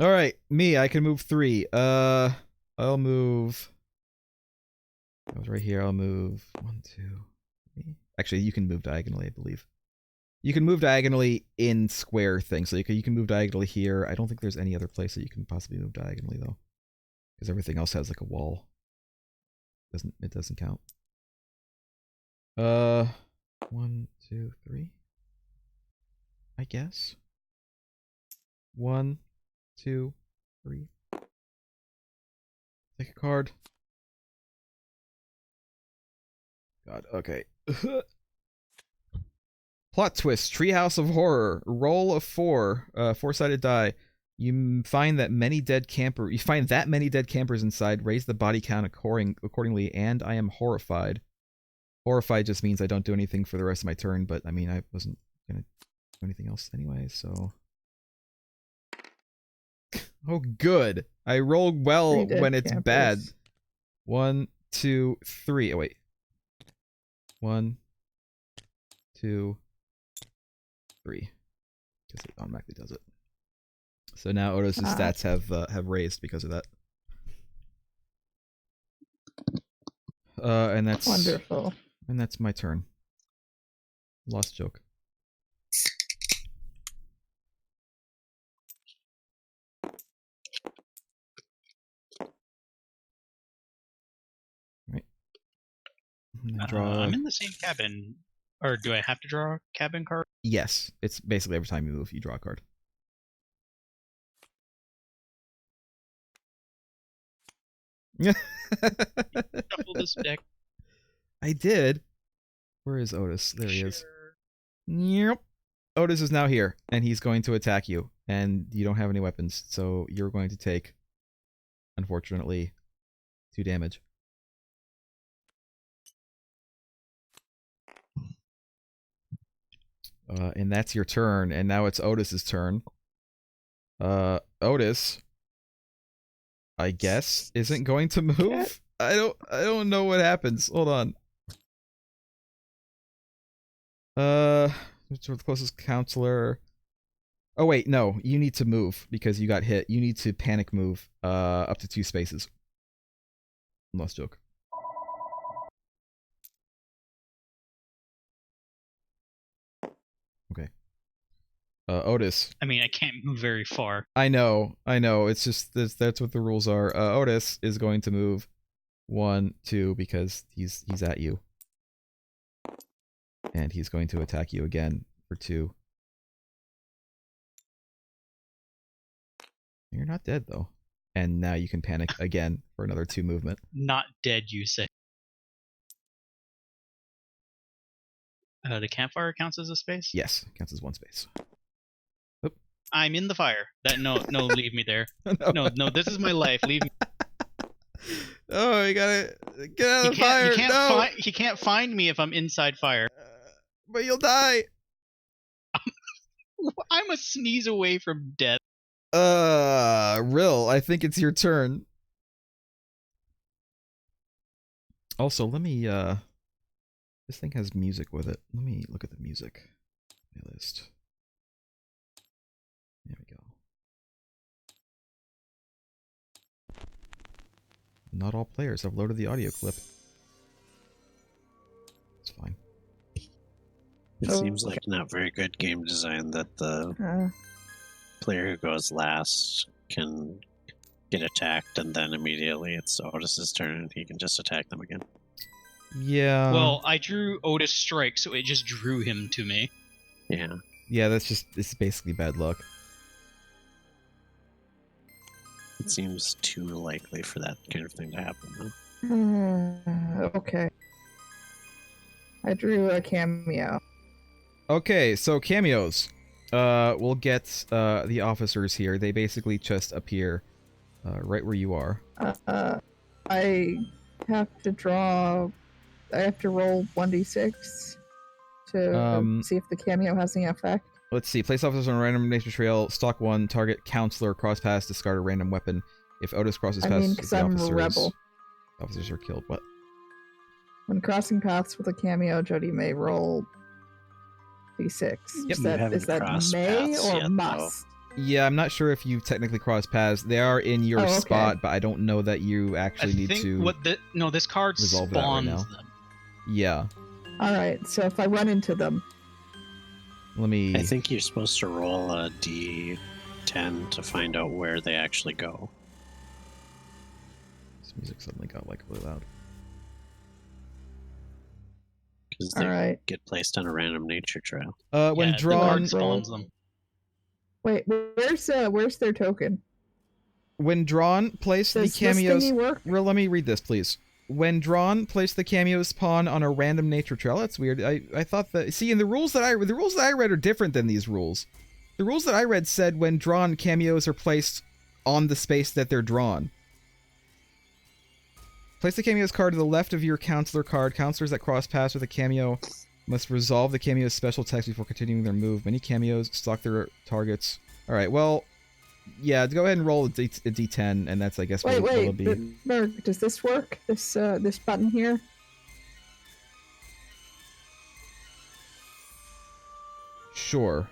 All right, me. I can move 3. I'll move. I was right here. I'll move 1, 2, 3. Actually, you can move diagonally, I believe. You can move diagonally in square things. So you can move diagonally here. I don't think there's any other place that you can possibly move diagonally though, because everything else has like a wall. It doesn't count. 1, 2, 3. I guess. 1, 2, 3. Take a card. God, okay. Plot twist, Treehouse of Horror. Roll of 4, 4-sided die. You find that many dead campers inside. Raise the body count accordingly, and I am horrified. Horrified just means I don't do anything for the rest of my turn, but I mean I wasn't gonna do anything else anyway, so. Oh, good. I rolled well when it's bad. 1, 2, 3. Oh wait. 1, 2, 3. Because it automatically does it. So now Otis's stats have raised because of that. And that's wonderful. And that's my turn. Lost joke. Right. I'm in the same cabin. Or do I have to draw a cabin card? Yes. It's basically every time you move, you draw a card. Shuffle this deck. I did. Where is Otis? There he is. Yep. Otis is now here, and he's going to attack you, and you don't have any weapons, so you're going to take, unfortunately, 2 damage. And that's your turn, and now it's Otis's turn. Otis, I guess, isn't going to move. I don't know what happens. Hold on. Which the closest counselor? Oh wait, no. You need to move because you got hit. You need to panic move. Up to 2 spaces. Lost joke. Okay. Otis. I mean, I can't move very far. I know. It's just that's what the rules are. Otis is going to move 1, 2 because he's at you, and he's going to attack you again for 2. You're not dead though, and now you can panic again for another 2 movement. Not dead, you say? The campfire counts as a space? Yes, counts as 1 space. Oop. I'm in the fire. No, leave me there. No, this is my life. Leave me. Oh, you gotta get out of the fire. He can't find me if I'm inside fire. But you'll die. I'm a sneeze away from death. Rill, I think it's your turn. Also, let me, this thing has music with it. Let me look at the music list. There we go. Not all players have loaded the audio clip. It's fine. It seems like not very good game design that the player who goes last can get attacked and then immediately it's Otis's turn and he can just attack them again. Yeah. Well, I drew Otis Strike, so it just drew him to me. Yeah. Yeah, it's basically bad luck. It seems too likely for that kind of thing to happen, though. Okay. I drew a cameo. Okay, so cameos. We'll get the officers here. They basically just appear right where you are. I have to draw. I have to roll 1d6 to see if the cameo has any effect. Let's see. Place officers on a random nature trail. Stalk 1. Target counselor. Cross paths. Discard a random weapon. If Otis crosses paths with the I'm officers, a rebel. Officers are killed. What? When crossing paths with a cameo, Jody may roll d6. Yep. Is that may or must? Yeah, I'm not sure if you technically cross paths. They are in your spot, but I don't know that you actually need to. This card resolve spawns that right now. them. Yeah. All right. So if I run into them, I think you're supposed to roll a d10 to find out where they actually go. This music suddenly got like really loud. Because they get placed on a random nature trail. When drawn, spawns them. Wait, where's their token? When drawn, place the cameos. This thingy work? Well, let me read this, please. When drawn, place the cameo's pawn on a random nature trail. That's weird. I thought that. See, in the rules that I read are different than these rules. The rules that I read said when drawn, cameos are placed on the space that they're drawn. Place the cameo's card to the left of your counselor card. Counselors that cross paths with a cameo must resolve the cameo's special text before continuing their move. Many cameos stalk their targets. All right, well, yeah, go ahead and roll a D10, and that's, I guess, what it'll be. Merg, does this work? This button here? Sure.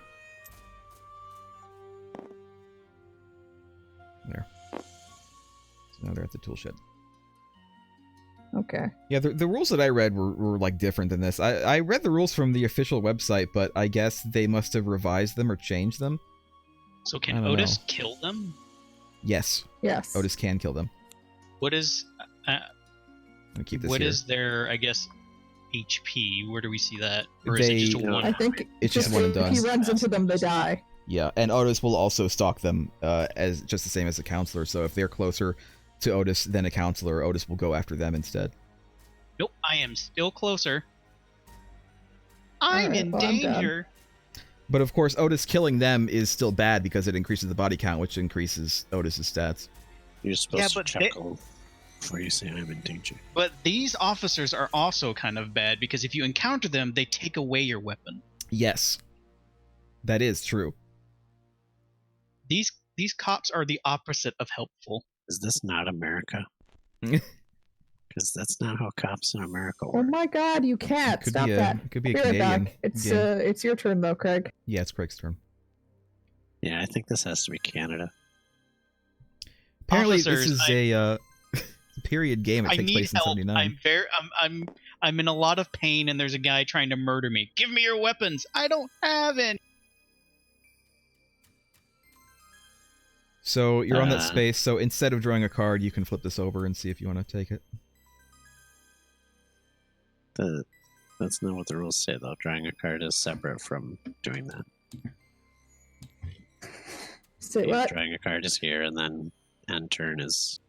There. So now they're at the tool shed. Okay. Yeah, the rules that I read were like different than this. I read the rules from the official website, but I guess they must have revised them or changed them. So can Otis kill them? Yes. Yes. Otis can kill them. What is... keep this what here. is their, I guess, HP? Where do we see that? Or is it just a one? I think it's just one and done. If he runs into them, they die. Yeah, and Otis will also stalk them as just the same as a counselor. So if they're closer to Otis than a counselor, Otis will go after them instead. Nope, I am still closer. I'm in danger. But of course, Otis killing them is still bad because it increases the body count, which increases Otis's stats. You're supposed to chuckle before you say I'm in danger. But these officers are also kind of bad because if you encounter them, they take away your weapon. Yes, that is true. These cops are the opposite of helpful. Is this not America? Because that's not how cops in America work. Oh my God, you cat! Stop that! It could be a Canadian game. It's your turn though, Craig. Yeah, it's Craig's turn. Yeah, I think this has to be Canada. Apparently, Officers, this is a period game. It takes place in '79. I'm in a lot of pain, and there's a guy trying to murder me. Give me your weapons. I don't have any. So you're on that space. So instead of drawing a card, you can flip this over and see if you want to take it. That's not what the rules say, though. Drawing a card is separate from doing that. Say what? Drawing a card is here, and then end turn is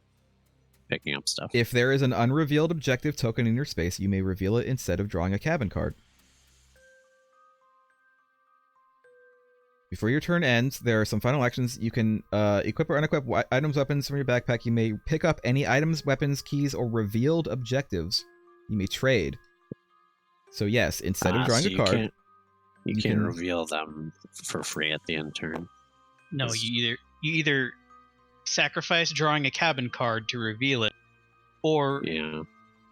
picking up stuff. If there is an unrevealed objective token in your space, you may reveal it instead of drawing a cabin card. Before your turn ends, there are some final actions. You can equip or unequip items, weapons from your backpack. You may pick up any items, weapons, keys, or revealed objectives. You may trade. So yes, instead of drawing a card, you can't reveal them for free at the end turn. No, you either sacrifice drawing a cabin card to reveal it, or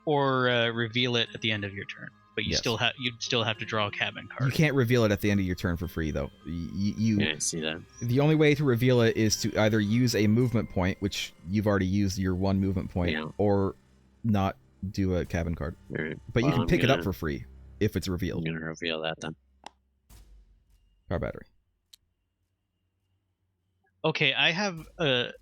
reveal it at the end of your turn. But you'd still have to draw a cabin card. You can't reveal it at the end of your turn for free, though. Yeah, I see that. The only way to reveal it is to either use a movement point, which you've already used your one movement point, or not do a cabin card. Right. But you can pick it up for free if it's revealed. I'm going to reveal that then. Power battery. Okay, I have a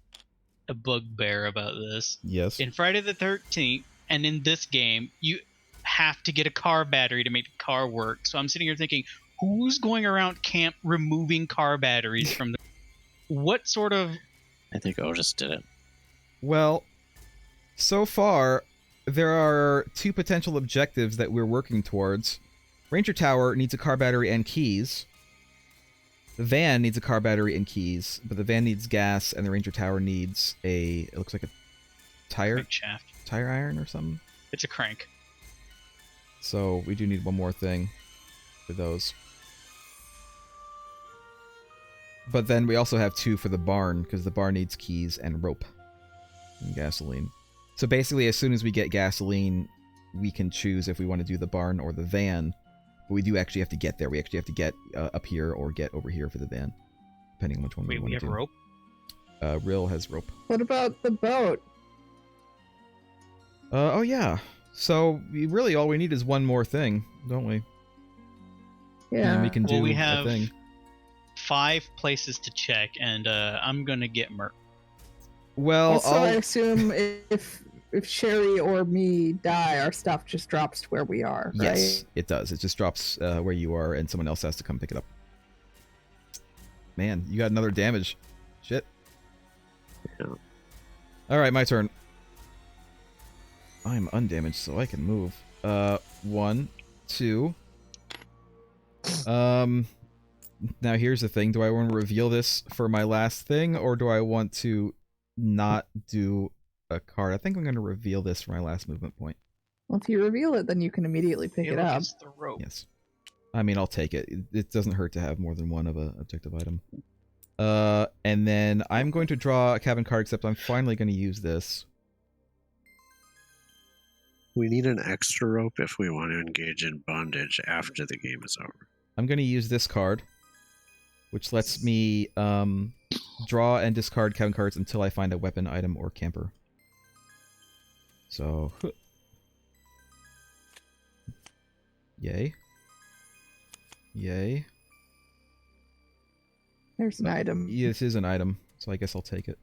bugbear about this. Yes. In Friday the 13th, and in this game, you have to get a car battery to make the car work. So I'm sitting here thinking, who's going around camp removing car batteries from the... What sort of... I think Otis did it. Well, so far, there are two potential objectives that we're working towards. Ranger Tower needs a car battery and keys. The van needs a car battery and keys, but the van needs gas, and the Ranger Tower needs it looks like a tire iron or something. It's a crank. So we do need one more thing for those. But then we also have two for the barn, because the barn needs keys and rope and gasoline. So basically, as soon as we get gasoline, we can choose if we want to do the barn or the van. But we do actually have to get there. We actually have to get up here or get over here for the van, depending on which one Wait, we we want have to do. rope? Rill has rope. What about the boat? Oh yeah. So really all we need is one more thing, don't we? And Yeah. then we can do we a have thing. 5 places to check, and I'm gonna get Merc. Well, Also, I assume if Sherry or me die, our stuff just drops to where we are, right? Yes, it does. It just drops where you are, and someone else has to come pick it up. Man, you got another damage. Shit. Yeah. All right, my turn. I'm undamaged, so I can move. 1, 2. Now here's the thing. Do I want to reveal this for my last thing, or do I want to not do a card? I think I'm going to reveal this for my last movement point. Well, if you reveal it, then you can immediately pick it up. The rope. Yes. I mean, I'll take it. It doesn't hurt to have more than one of a objective item. And then I'm going to draw a cabin card, except I'm finally going to use this. We need an extra rope if we want to engage in bondage after the game is over. I'm going to use this card, which lets me draw and discard cabin cards until I find a weapon, item, or camper. So, yay. Yay. There's an item. Yeah, this is an item, so I guess I'll take it.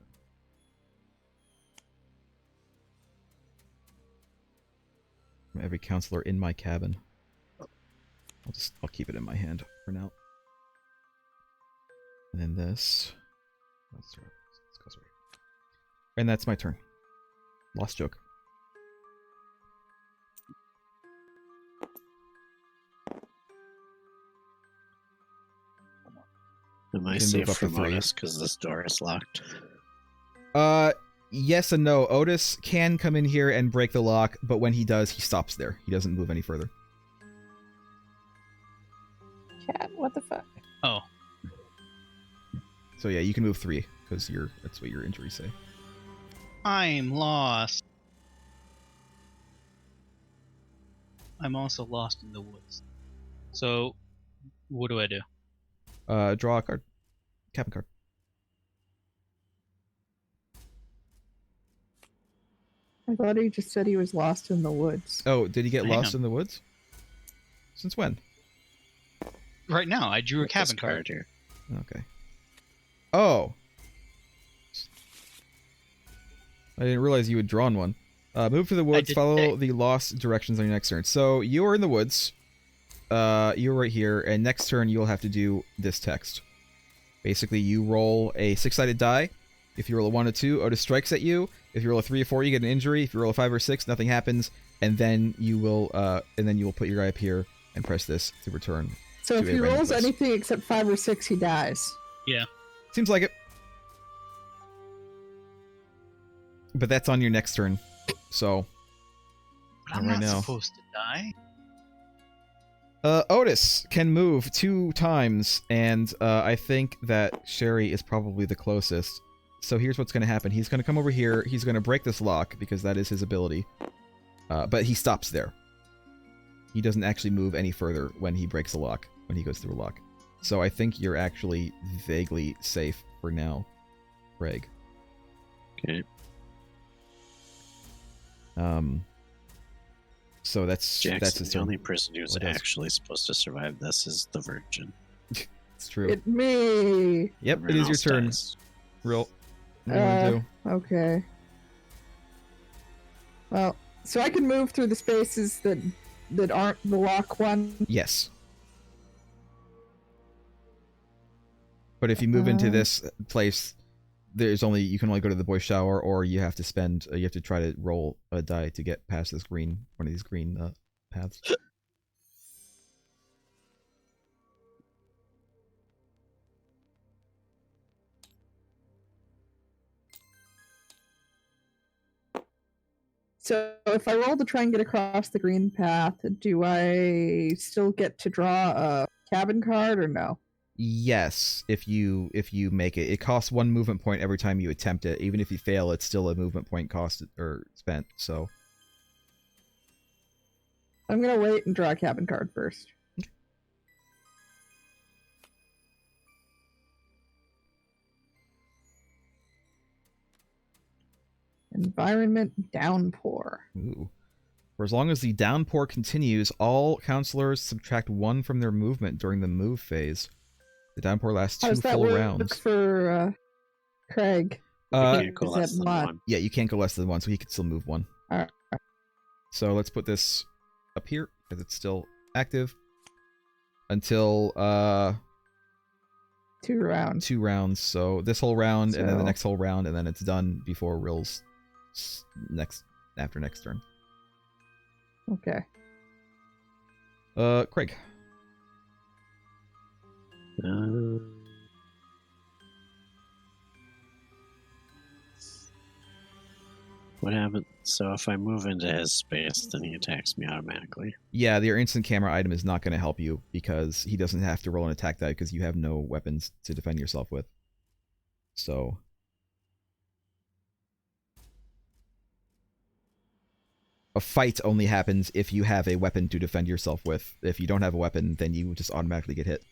From every counselor in my cabin. I'll keep it in my hand for now. And then this. Let's go right. And that's my turn. Lost joke. Am I Can safe move up to from 3. Otis because this door is locked? Yes and no. Otis can come in here and break the lock, but when he does, he stops there. He doesn't move any further. Cat, what the fuck? Oh, So yeah, you can move 3 because that's what your injuries say. I'm lost. I'm also lost in the woods. So, what do I do? Draw a card. Cabin card. I thought he just said he was lost in the woods. Oh, did he get I lost am. in the woods? Since when? Right now, I drew a With this cabin card. here. Okay. Oh. I didn't realize you had drawn one. Move to the woods, did follow today. the lost directions on your next turn. So, you are in the woods. You're right here, and next turn you'll have to do this text. Basically, you roll a 6-sided die. If you roll a 1 or 2, Otis strikes at you. If you roll a 3 or 4, you get an injury. If you roll a 5 or 6, nothing happens. And then you will put your guy up here and press this to return. So to if a he random rolls place. anything except 5 or 6, he dies. Yeah. Seems like it. But that's on your next turn. So, But I'm Right not now. supposed to die. Otis can move 2 times, and I think that Sherry is probably the closest. So here's what's going to happen. He's going to come over here. He's going to break this lock, because that is his ability. But he stops there. He doesn't actually move any further when he breaks a lock, when he goes through a lock. So I think you're actually vaguely safe for now, Craig. Okay. So that's Jackson, his the turn. only person who's What else? actually supposed to survive this is the Virgin. It's true. It me. Yep, it Everyone is your else turn. dies. Real. What do you want to do? Okay. Well, so I can move through the spaces that aren't the lock one. Yes. But if you move into this place, you can only go to the boys' shower, or you have to try to roll a die to get past this one of these green paths. So if I roll to try and get across the green path, do I still get to draw a cabin card or no? Yes, if you make it. It costs 1 movement point every time you attempt it. Even if you fail, it's still a movement point cost or spent. So I'm gonna wait and draw a cabin card first. Environment downpour. Ooh. For as long as the downpour continues, all counselors subtract 1 from their movement during the move phase. The downpour lasts 2 How does that full work rounds. for Craig? You can't go Is less that than mod? 1. Yeah, you can't go less than 1, so he could still move 1. Alright. So let's put this up here, because it's still active. Until, 2 rounds. 2 rounds. So this whole round, and then the So- next whole round, and then it's done before Rill's after next turn. Okay. Craig. What happens? So if I move into his space, then he attacks me automatically. Yeah, your instant camera item is not going to help you because he doesn't have to roll an attack die because you have no weapons to defend yourself with. So a fight only happens if you have a weapon to defend yourself with. If you don't have a weapon, then you just automatically get hit.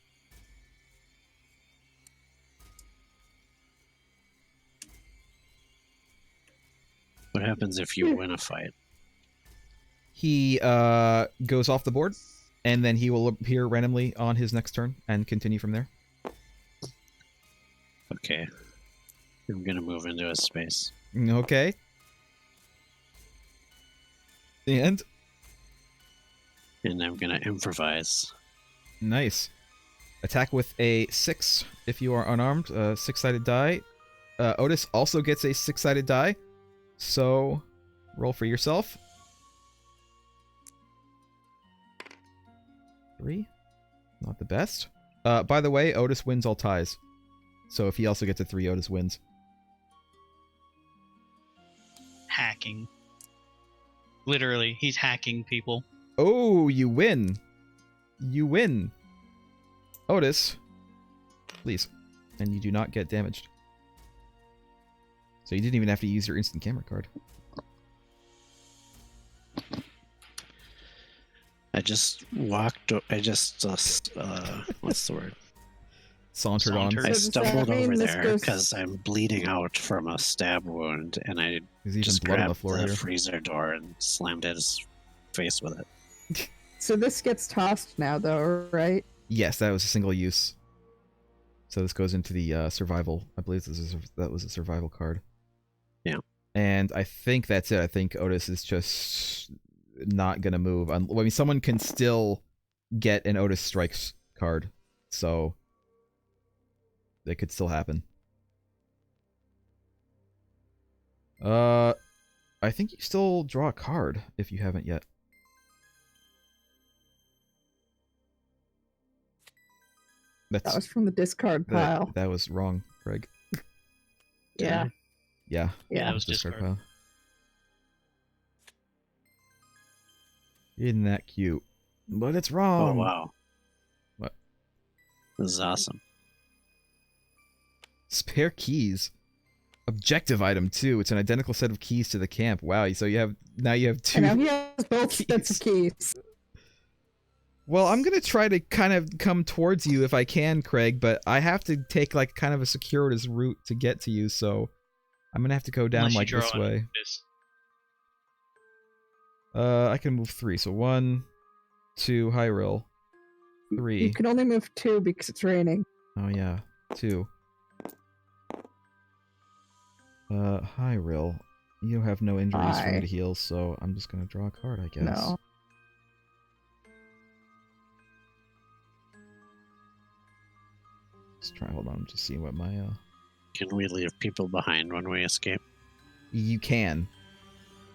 What happens if you win a fight? He goes off the board, and then he will appear randomly on his next turn and continue from there. Okay. I'm gonna move into his space. Okay. And And I'm gonna improvise. nice. Attack with a 6 if you are unarmed. 6-sided die. Otis also gets a 6-sided die. So roll for yourself. 3. Not the best. By the way, Otis wins all ties. So if he also gets a 3, Otis wins. Hacking. Literally, he's hacking people. Oh, you win. You win. Otis, please. And you do not get damaged. So you didn't even have to use your instant camera card. I just walked. I just what's the word? Sauntered on. Sauntered. I So does that stumbled mean over this there goes- because I'm bleeding out from a stab wound, and I There's even just blood on the grabbed floor the here. freezer door and slammed his face with it. So this gets tossed now, though, right? Yes, that was a single use. So this goes into the survival. I believe that was a survival card. Yeah. And I think that's it. I think Otis is just not going to move. I mean, someone can still get an Otis Strikes card. So that could still happen. I think you still draw a card if you haven't yet. That was from the discard pile. That was wrong, Greg. Yeah. Yeah. Yeah, that Yeah. was discard. pile. Isn't that cute? But it's wrong. Oh wow! What? This is awesome. Spare keys. Objective item too. It's an identical set of keys to the camp. Wow. So you have two. And now he has both sets of keys. Well, I'm gonna try to kind of come towards you if I can, Craig, but I have to take like kind of a circuitous route to get to you, so I'm gonna have to go down Unless you like draw this an way. abyss. I can move 3. So 1, 2, high roll. 3. You can only move 2 because it's raining. Oh yeah, 2. High Rill. You have no injuries for me Hi. to heal, so I'm just gonna draw a card, I guess. No. Just try. Hold on, I'm just seeing what my Can we leave people behind when we escape? You can,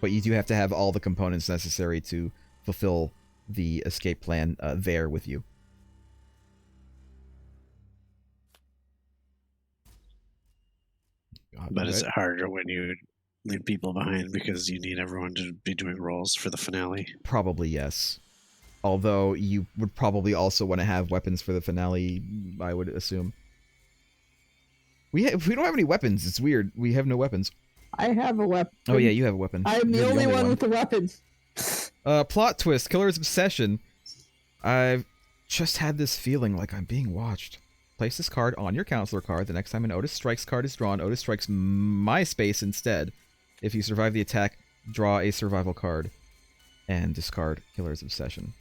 but you do have to have all the components necessary to fulfill the escape plan there with you. God, But is right? it harder when you leave people behind because you need everyone to be doing rolls for the finale? Probably yes. Although you would probably also want to have weapons for the finale, I would assume. We don't have any weapons. It's weird. We have no weapons. I have a weapon. Oh yeah, you have a weapon. I'm the You're only one with a weapon. Plot twist, Killer's Obsession. I've just had this feeling like I'm being watched. Place this card on your counselor card. The next time an Otis Strikes card is drawn, Otis strikes my space instead. If you survive the attack, draw a survival card and discard Killer's Obsession.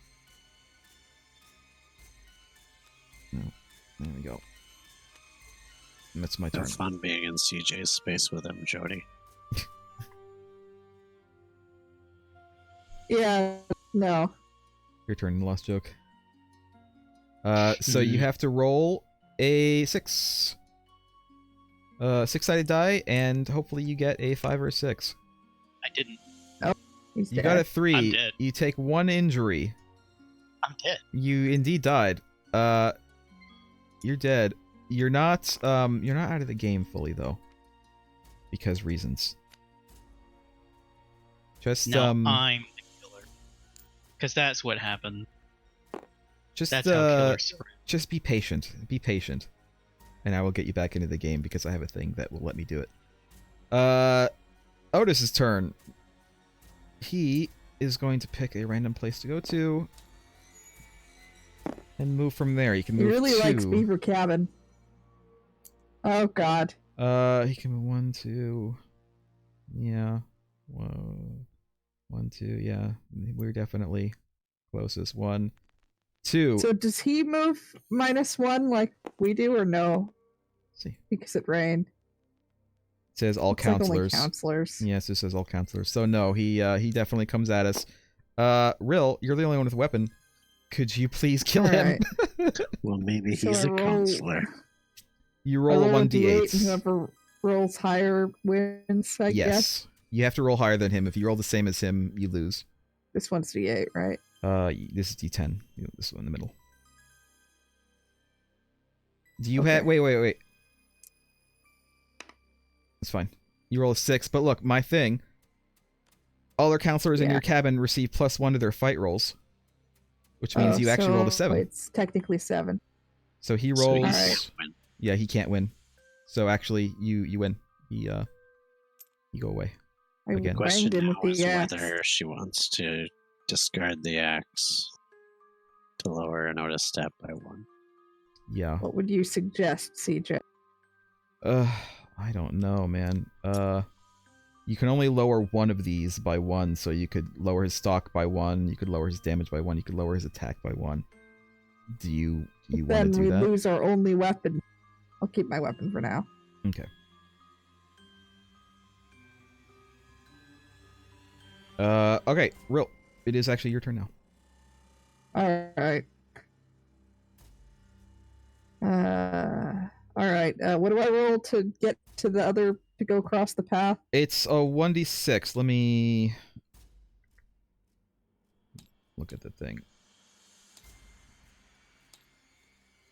No. There we go. And that's my turn. Have fun being in CJ's space with him, Jody. Yeah, no. Your turn, Lost Joke. So you have to roll a 6. 6-sided die, and hopefully you get a 5 or a 6. I didn't. He's You dead. got a 3. I'm dead. You take 1 injury. I'm dead. You indeed died. You're dead. You're not out of the game fully though. Because reasons. Just No, I'm the killer. Because that's what happened. just That's how killers survive. just be patient. Be patient. And I will get you back into the game because I have a thing that will let me do it. Otis's turn. He is going to pick a random place to go to and move from there. He can He move really 2. likes Beaver Cabin. Oh God. He can move 1, 2. Yeah. Whoa. 1, 2. Yeah, we're definitely closest. 1, 2. So does he move -1 like we do, or no? Let's see. Because it rained. It says all Looks like only counselors. counselors. Yes, it says all counselors. So no, he definitely comes at us. Rill, you're the only one with a weapon. Could you please kill him? Well, maybe So he's I a roll- counselor. You roll a D8, and 1d8. whoever rolls higher wins, I guess. Yes. You have to roll higher than him. If you roll the same as him, you lose. This one's D8, right? This is D10. This one in the middle. Do you Okay. have... Wait. It's fine. You roll a 6, but look, my thing... All our counselors in Yeah. your cabin receive +1 to their fight rolls. Which means you actually rolled a 7. It's technically 7. So he So rolls... he Alright. can't win. Yeah, he can't win. So actually, you win. You go away. I Again. Question banged him now with is the axe. whether she wants to discard the axe to lower an Otis stat by 1. Yeah. What would you suggest, CJ? I don't know, man. You can only lower one of these by 1, so you could lower his stock by 1, you could lower his damage by 1, you could lower his attack by 1. Do you want Then to do we that? lose our only weapon. I'll keep my weapon for now. Okay. Okay, Rill. It is actually your turn now. Alright. Alright, what do I roll to get to the other, to go across the path? It's a 1d6. Let me look at the thing.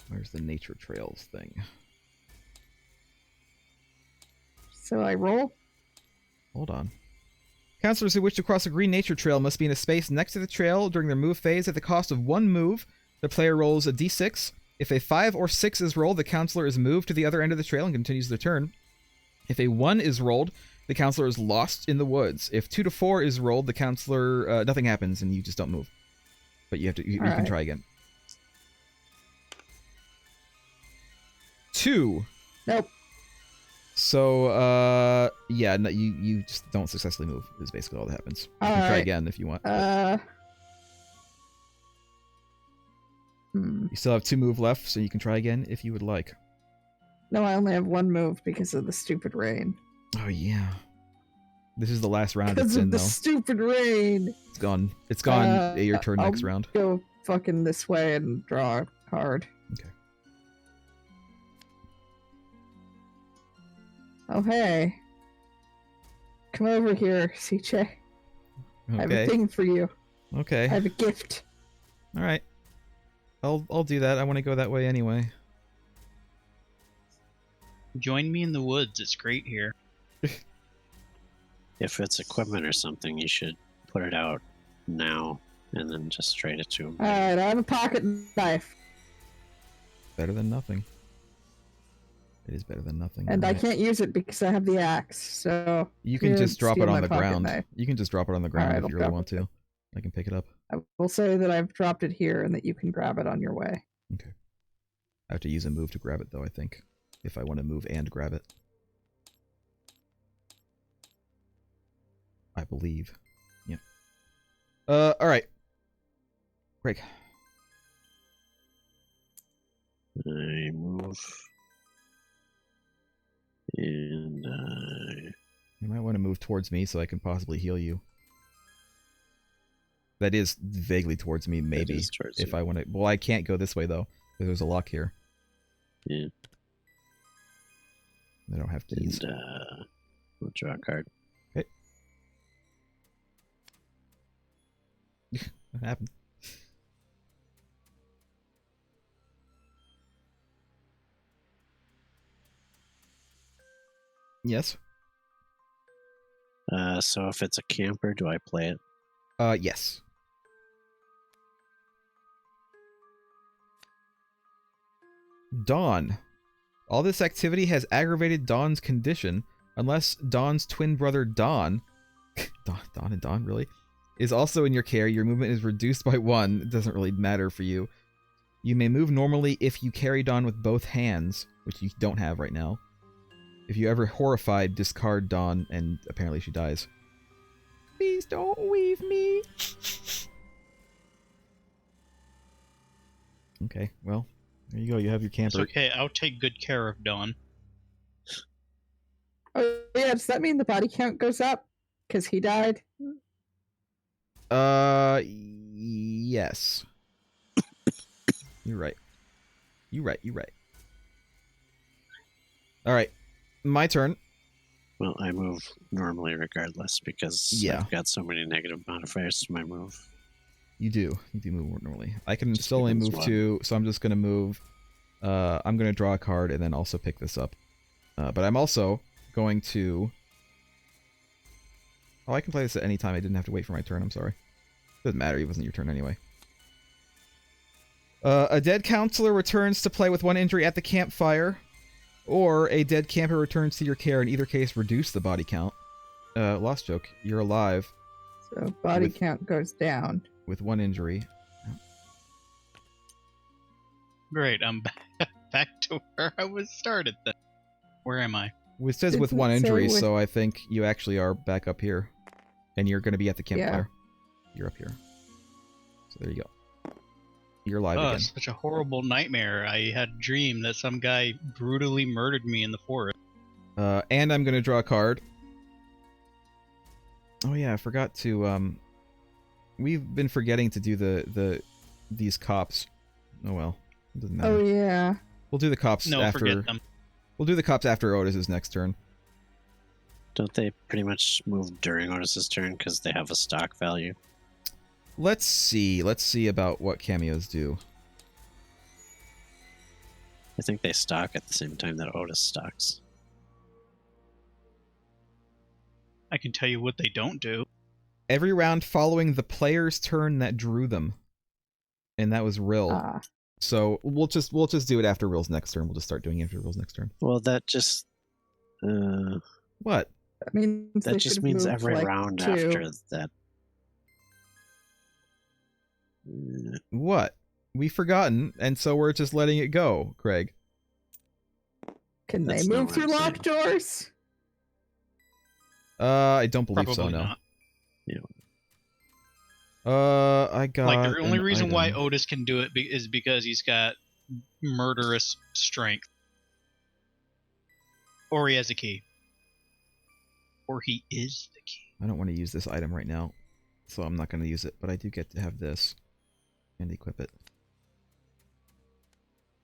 Where's the nature trails thing? So I roll? Hold on. Counselors who wish to cross a green nature trail must be in a space next to the trail during their move phase. At the cost of 1 move, the player rolls a d6. If a 5 or 6 is rolled, the counselor is moved to the other end of the trail and continues their turn. If a 1 is rolled, the counselor is lost in the woods. If 2 to 4 is rolled, the counselor nothing happens and you just don't move. But you have to you can Alright. try again. 2. Nope. So yeah, no, you just don't successfully move is basically all that happens. You can try Alright. again if you want. You still have 2 move left, so you can try again if you would like. No, I only have 1 move because of the stupid rain. Oh yeah. This is the last round Because it's of in the though. stupid rain. It's gone. It's gone. Your turn I'll next round. Go fucking this way and draw a card. Okay. Oh hey. Come over here, CJ. I have a Okay. thing for you. Okay. I have a gift. All right. I'll do that. I want to go that way anyway. Join me in the woods. It's great here. If it's equipment or something, you should put it out now and then just trade it to him. Alright, I have a pocket knife. Better than nothing. It is better than nothing. And I Alright. can't use it because I have the axe, so You can you just drop steal it on my the pocket ground. knife. You can just drop it on the ground Alright, if I'll you really drop want to. I can pick it up. I will say that I've dropped it here and that you can grab it on your way. Okay. I have to use a move to grab it though, I think. If I want to move and grab it. believe. Yeah. All right. Greg. I move. And I... You might want to move towards me so I can possibly heal you. That is vaguely towards me, maybe. If I want to... Well, I can't go this way, though, because there's a lock here. Yeah. I don't have keys. And, we'll draw a card. Okay. What happened? Yes. So if it's a camper, do I play it? Yes. Dawn. All this activity has aggravated Dawn's condition, unless Dawn's twin brother Dawn, Dawn and Dawn, really, is also in your care. Your movement is reduced by 1. It doesn't really matter for you. You may move normally if you carry Dawn with both hands, which you don't have right now. If you ever horrified, discard Dawn, and apparently she dies. Please don't leave me. Okay, well, there you go. You have your camper. It's okay. I'll take good care of Dawn. Oh yeah, does that mean the body count goes up because he died? Yes. You're right. You're right. All right, my turn. Well, I move normally regardless because I've got so many negative modifiers to my move. You do move normally. I can still only move 2, so I'm just going to move. I'm going to draw a card and then also pick this up. But I'm also going to... Oh, I can play this at any time. I didn't have to wait for my turn. I'm sorry. Doesn't matter. It wasn't your turn anyway. A dead counselor returns to play with 1 injury at the campfire. Or a dead camper returns to your care. In either case, reduce the body count. Lost joke. You're alive. So body count goes down. With 1 injury. Great, I'm back to where I was started then. Where am I? It says with 1 injury, so I think you actually are back up here. And you're going to be at the campfire. Yeah. You're up here. So there you go. You're alive again. Such a horrible nightmare. I had a dream that some guy brutally murdered me in the forest. And I'm going to draw a card. Oh yeah, I forgot to... We've been forgetting to do these cops. Oh well. It doesn't matter. Oh yeah. We'll do the cops after... forget them. We'll do the cops after Otis's next turn. Don't they pretty much move during Otis's turn because they have a stock value? Let's see. Let's see about what cameos do. I think they stock at the same time that Otis stocks. I can tell you what they don't do. Every round following the player's turn that drew them. And that was Rill. So we'll just do it after Rill's next turn. We'll just start doing it after Rill's next turn. Well, that just... What? That just means every round after that. What? We've forgotten, and so we're just letting it go, Craig. Can they move through locked doors? I don't believe Probably so, no. not. Yeah. I got... Like, the only reason why Otis can do it is because he's got murderous strength. Or he has a key. Or he is the key. I don't want to use this item right now, so I'm not going to use it, but I do get to have this and equip it.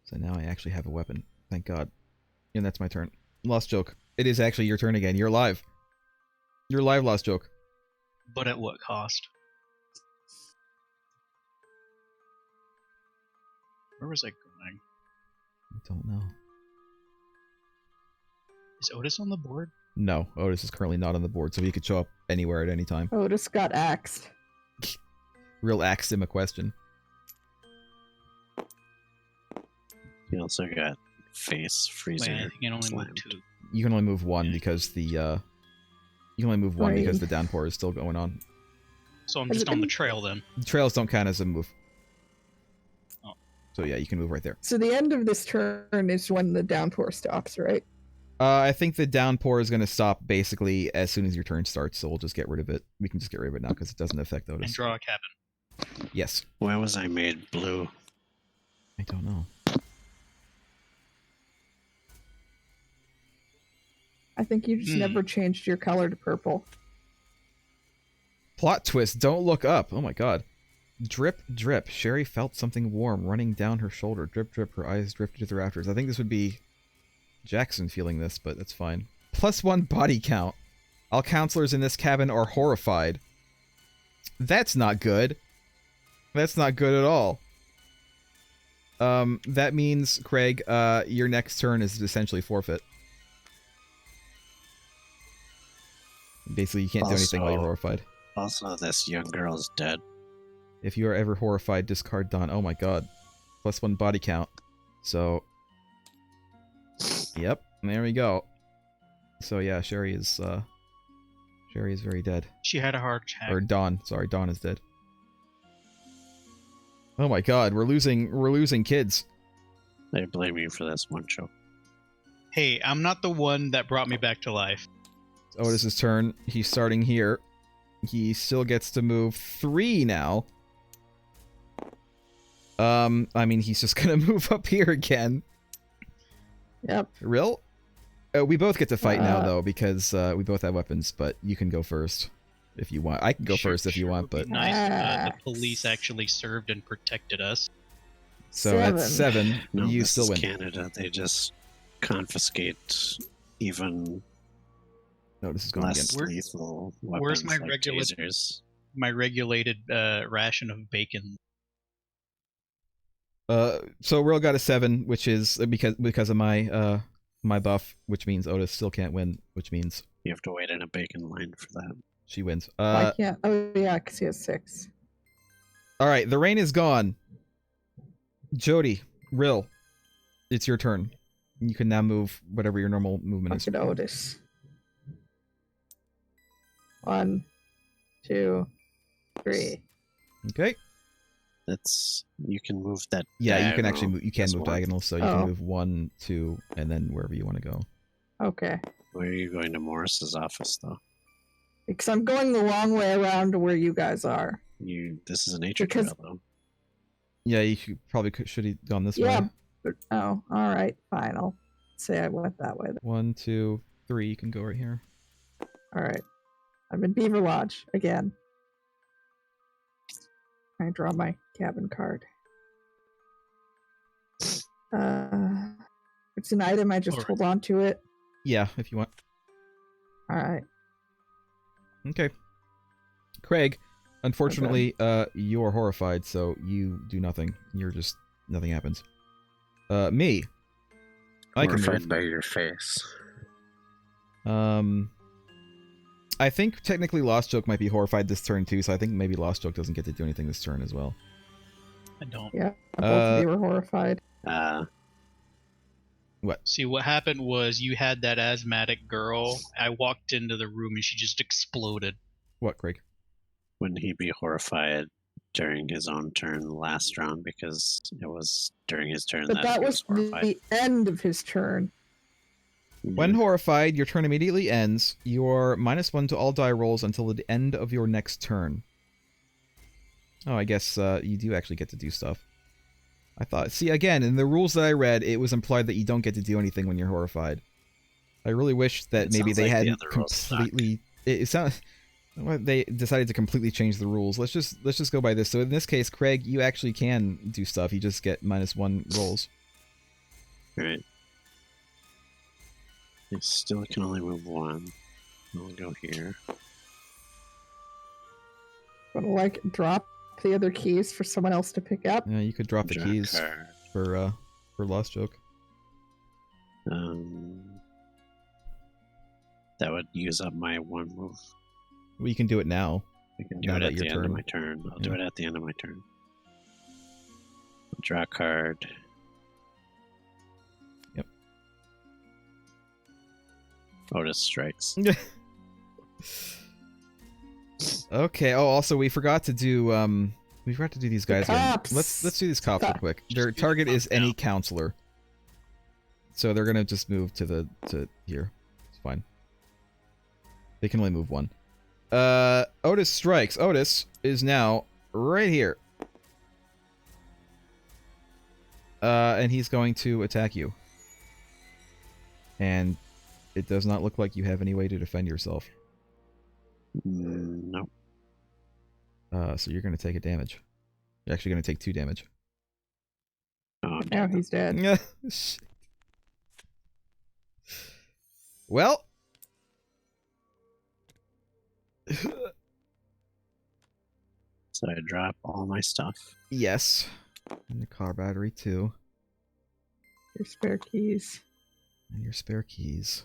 So now I actually have a weapon. Thank God. And that's my turn. Lost joke. It is actually your turn again. You're live. You're live, Lost joke. But at what cost? Where was I going? I don't know. Is Otis on the board? No, Otis is currently not on the board, so he could show up anywhere at any time. Otis got axed. Real asked him a question. He also got face, freezer. Wait, I think you can only move 2. You can only move 1 because the you can only move 1 because the downpour is still going on. So I'm just on the trail then. The trails don't count as a move. Oh. So yeah, you can move right there. So the end of this turn is when the downpour stops, right? I think the downpour is going to stop basically as soon as your turn starts, so we'll just get rid of it. We can just get rid of it now because it doesn't affect Otis. And draw a cabin. Yes. Why was I made blue? I don't know. I think you just never changed your color to purple. Plot twist, don't look up. Oh my god. Drip, drip. Sherry felt something warm running down her shoulder. Drip, drip. Her eyes drifted to the rafters. I think this would be Jackson feeling this, but that's fine. +1 body count. All counselors in this cabin are horrified. That's not good. That's not good at all. That means, Craig, your next turn is essentially forfeit. Basically, you can't do anything while you're horrified. Also, this young girl is dead. If you are ever horrified, discard Dawn. Oh my god. +1 body count. So... Yep, there we go. So yeah, Sherry is very dead. She had a heart attack. Or Dawn. Sorry, Dawn is dead. Oh my god, we're losing kids. They blame you for this one show. Hey, I'm not the one that brought me back to life. It's Otis's turn. He's starting here. He still gets to move 3 now. I mean, he's just gonna move up here again. Yep. Real? We both get to fight now, though, because we both have weapons, but you can go first if you want. I can go first if you want, but... Nice. The police actually served and protected us. So at 7, No, you this still is win. Canada. They just confiscate even No, this is going less again. lethal weapons Where's my like tasers. my regulated ration of bacon? So Real got a 7, which is because of my my buff, which means Otis still can't win, which means You have to wait in a bacon line for that. she wins. I can't. Oh yeah, because he has 6. All right, the rain is gone. Jody, Rill, it's your turn. You can now move whatever your normal movement is. Look at Otis. 1, 2, 3. Okay. That's you can move that. Yeah, you can actually diagonal. move. You can That's move one. diagonal, so you Oh. can move 1, 2, and then wherever you want to go. Okay. Where are you going to Morris's office though? Because I'm going the long way around to where you guys are. This is a nature Because- trail though. Yeah, you should have gone this Yeah. way. But, oh, all right. Fine. I'll say I went that way. Then. 1, 2, 3. You can go right here. All right. I'm in Beaver Lodge again. I draw my cabin card. It's an item. I just Alright. hold on to it. Yeah, if you want. All right. Okay. Craig, unfortunately, you're horrified, so you do nothing. You're just nothing happens. Me. I can Horrified move. by your face. I think technically Lost Joke might be horrified this turn too, so I think maybe Lost Joke doesn't get to do anything this turn as well. I don't. Yeah. Both of you were horrified. See, what happened was you had that asthmatic girl. I walked into the room and she just exploded. What, Craig? Wouldn't he be horrified during his own turn last round because it was during his turn But that he was horrified? the end of his turn. When horrified, your turn immediately ends. You're -1 to all die rolls until the end of your next turn. Oh, I guess you do actually get to do stuff. I thought... See, again, in the rules that I read, it was implied that you don't get to do anything when you're horrified. I really wish that It maybe sounds they like the hadn't other rules suck. completely... It sounds... Well, they decided to completely change the rules. Let's just go by this. So in this case, Craig, you actually can do stuff. You just get -1 rolls. Right. I still can only move 1. I'll go here. But like drop the other keys for someone else to pick up. Yeah, you could drop the Draw keys card. for Lost Joke. That would use up my 1 move. Well, you can do it now. I can do Now it that at your the end of turn. my turn. I'll do Yeah. it at the end of my turn. Draw a card. Yep. Otis strikes. Okay. Oh, also we forgot to do these guys again. cops. Let's do these cops real Stop. quick. Their do the target is cops any now. counselor. So they're gonna just move to here. It's fine. They can only move one. Otis strikes. Otis is now right here. And he's going to attack you. And it does not look like you have any way to defend yourself. No. So you're going to take a damage. You're actually going to take 2 damage. Oh, Now he's dead. Shit. Well. So I drop all my stuff. Yes. And the car battery too. Your spare keys. And your spare keys.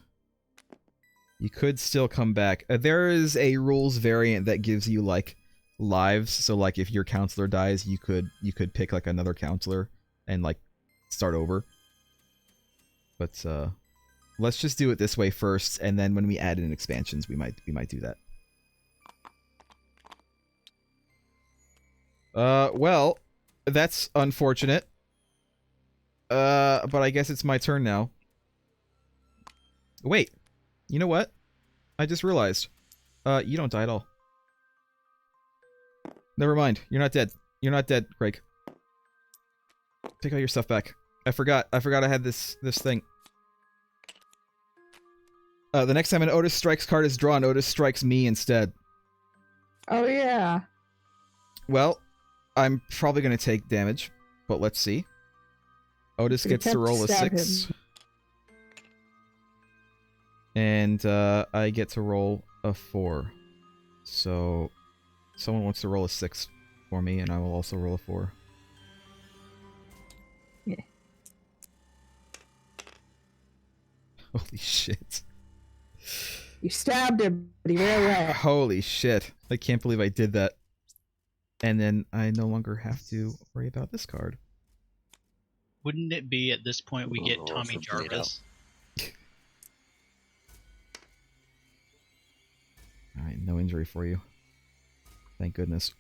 You could still come back. There is a rules variant that gives you like lives. So like if your counselor dies, you could pick like another counselor and like start over. But let's just do it this way first, and then when we add in expansions, we might do that. Well, that's unfortunate. But I guess it's my turn now. Wait. You know what? I just realized. You don't die at all. Never mind. You're not dead. You're not dead, Craig. Take all your stuff back. I forgot I had this thing. The next time an Otis Strikes card is drawn, Otis strikes me instead. Oh, yeah. Well, I'm probably going to take damage, but let's see. Otis gets to roll a 6. And I get to roll a 4. So someone wants to roll a 6 for me, and I will also roll a 4. Yeah. Holy shit. You stabbed him, but he ran away. Holy shit. I can't believe I did that. And then I no longer have to worry about this card. Wouldn't it be at this point we get Tommy for bleed Jarvis? Alright, no injury for you. Thank goodness.